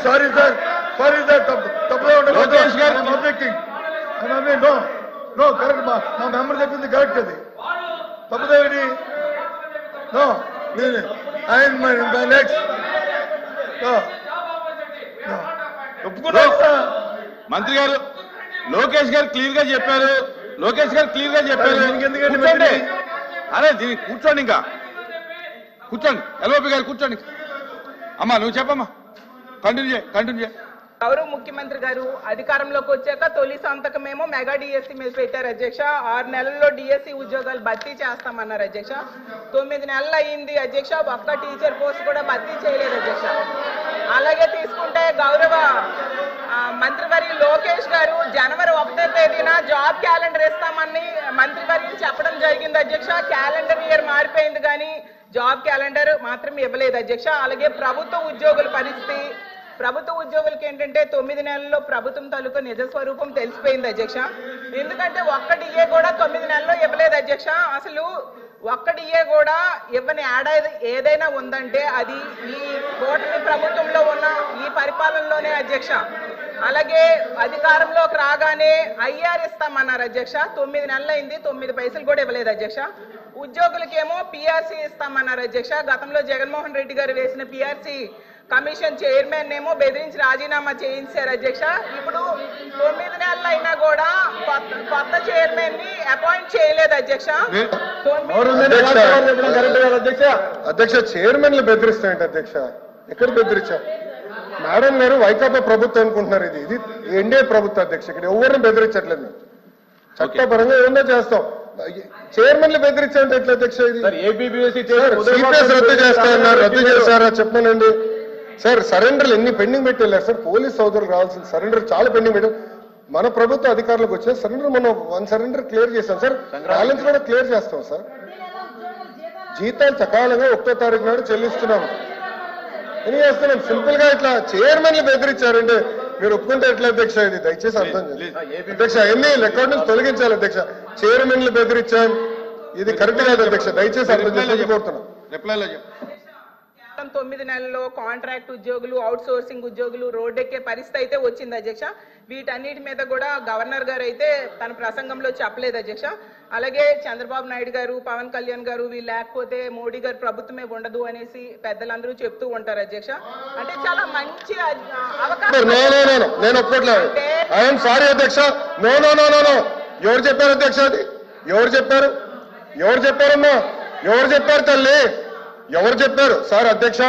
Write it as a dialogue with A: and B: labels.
A: Sorry sir తప్పుగా ఉండదు. No correct మా మెంబర్ చెప్పింది కరెక్ట్ అది తప్పుదేవిడి నో నెక్స్ట్
B: మంత్రి గారు లోకేష్ గారు క్లియర్ గా చెప్పారు.
A: ఎందుకంటే
B: అరే దీనికి కూర్చోండి, ఇంకా కూర్చోండి. ఎల్ఓపి గారు కూర్చోండి. అమ్మా నువ్వు చెప్పమ్మా, కంటిన్యూ చేయ.
C: గౌరవ ముఖ్యమంత్రి గారు అధికారంలోకి వచ్చాక తొలి సంతకమేమో మెగా డిఎస్సీ మీద పెట్టారు అధ్యక్ష. 6 నెలల్లో డిఎస్సీ ఉద్యోగాలు భర్తీ చేస్తామన్నారు అధ్యక్ష. 9 నెలలు అయింది అధ్యక్ష, ఒక్క టీచర్ పోస్ట్ కూడా భర్తీ చేయలేదు అధ్యక్ష. అలాగే తీసుకుంటే గౌరవ మంత్రివర్య లోకేష్ గారు జనవరి 1వ తేదీన జాబ్ క్యాలెండర్ ఇస్తామని మంత్రివర్యులు చెప్పడం జరిగింది అధ్యక్ష. క్యాలెండర్ ఇయర్ మారిపోయింది కానీ జాబ్ క్యాలెండర్ మాత్రం ఇవ్వలేదు అధ్యక్ష. అలాగే ప్రభుత్వ ఉద్యోగుల పరిస్థితి, ప్రభుత్వ ఉద్యోగులకి ఏంటంటే 9 నెలల్లో ప్రభుత్వం తాలూకు నిజ స్వరూపం తెలిసిపోయింది అధ్యక్ష. ఎందుకంటే ఒక్క డిఏ కూడా 9 నెలల్లో ఇవ్వలేదు అధ్యక్ష. అసలు ఒక్క డిఏ కూడా ఇవ్వని ఏడాది ఏదైనా ఉందంటే అది ఈ కూటమి ప్రభుత్వంలో ఉన్న ఈ పరిపాలనలోనే అధ్యక్ష. అలాగే అధికారంలోకి రాగానే ఐఆర్ ఇస్తామన్నారు అధ్యక్ష. 9 నెలలు అయింది, 9 పైసలు కూడా ఇవ్వలేదు అధ్యక్ష. ఉద్యోగులకేమో పిఆర్సీ ఇస్తామన్నారు అధ్యక్ష. గతంలో జగన్మోహన్ రెడ్డి గారు వేసిన పిఆర్సీ కమిషన్ చైర్మన్ ఏమో బెదిరించి రాజీనామా చేయించారు అధ్యక్ష. ఇప్పుడు 9 నెలలు అయినా కూడా కొత్త చైర్మన్ ని అపాయింట్ చేయలేదు అధ్యక్ష.
A: అధ్యక్ష చైర్మన్లు బెదిరిస్తాయంట అధ్యక్ష. ఎక్కడ బెదిరించా మేడం గారు? వైకాపా ప్రభుత్వం అనుకుంటున్నారు, ఇది ఎన్డీఏ ప్రభుత్వం అధ్యక్ష. ఇక్కడ ఎవరిని బెదిరించట్లేదు మేము, చట్టపరంగా ఏమన్నా చేస్తాం. చైర్మన్లు బెదిరించాలంటే ఎట్లా అధ్యక్ష? ఇది సిపిఎస్ రద్దు చేస్తారన్నారు, రద్దు చేస్తారా చెప్పనండి సార్. సరెండర్లు ఎన్ని పెండింగ్ పెట్టారు సార్. పోలీస్ సోదరులు రావాల్సిన సరెండర్ చాలా పెండింగ్ పెట్టారు. మన ప్రభుత్వ అధికారులకు వచ్చిన సరెండర్ మనం 1 సరెండర్ క్లియర్ చేస్తాం సార్. బ్యాలెన్స్ కూడా క్లియర్ చేస్తాం సార్. జీతాలు సకాలంగా 1వ తారీఖు నాడు చెల్లిస్తున్నాము అని చేస్తున్నాం. సింపుల్ గా ఇట్లా చైర్మన్లు బెదిరించారంటే మీరు ఒప్పుకుంటే ఎట్లా అధ్యక్ష? ఇది దయచేసి అర్థం చేయండి అధ్యక్ష. ఎన్ని రికార్డు నుంచి తొలగించాలి అధ్యక్ష. చైర్మన్లు బెదిరించాం, ఇది కరెక్ట్ కాదు అధ్యక్ష. దయచేసి అర్థం చేసి కోరుతున్నాం.
C: 9 నెలల్లో కాంట్రాక్ట్ ఉద్యోగులు, అవుట్ సోర్సింగ్ ఉద్యోగులు రోడ్డెక్కే పరిస్థితి అయితే వచ్చింది అధ్యక్ష. వీటన్నిటి మీద కూడా గవర్నర్ గారు అయితే తన ప్రసంగంలో చెప్పలేదు అధ్యక్ష. అలాగే చంద్రబాబు నాయుడు గారు, పవన్ కళ్యాణ్ గారు వీళ్ళు లేకపోతే మోడీ గారు ప్రభుత్వమే ఉండదు అనేసి పెద్దలందరూ చెప్తూ ఉంటారు అధ్యక్ష. అంటే చాలా మంచి అవకాశం.
A: నేను ఒప్పుకోవట్లేదు. ఐఎమ్ సారీ అధ్యక్ష. No no no no no. ఎవరు చెప్పారు అధ్యక్ష? అది ఎవరు చెప్పారమ్మా? ఎవరు చెప్పారు తల్లి? ఎవరు చెప్పారు సార్? అధ్యక్ష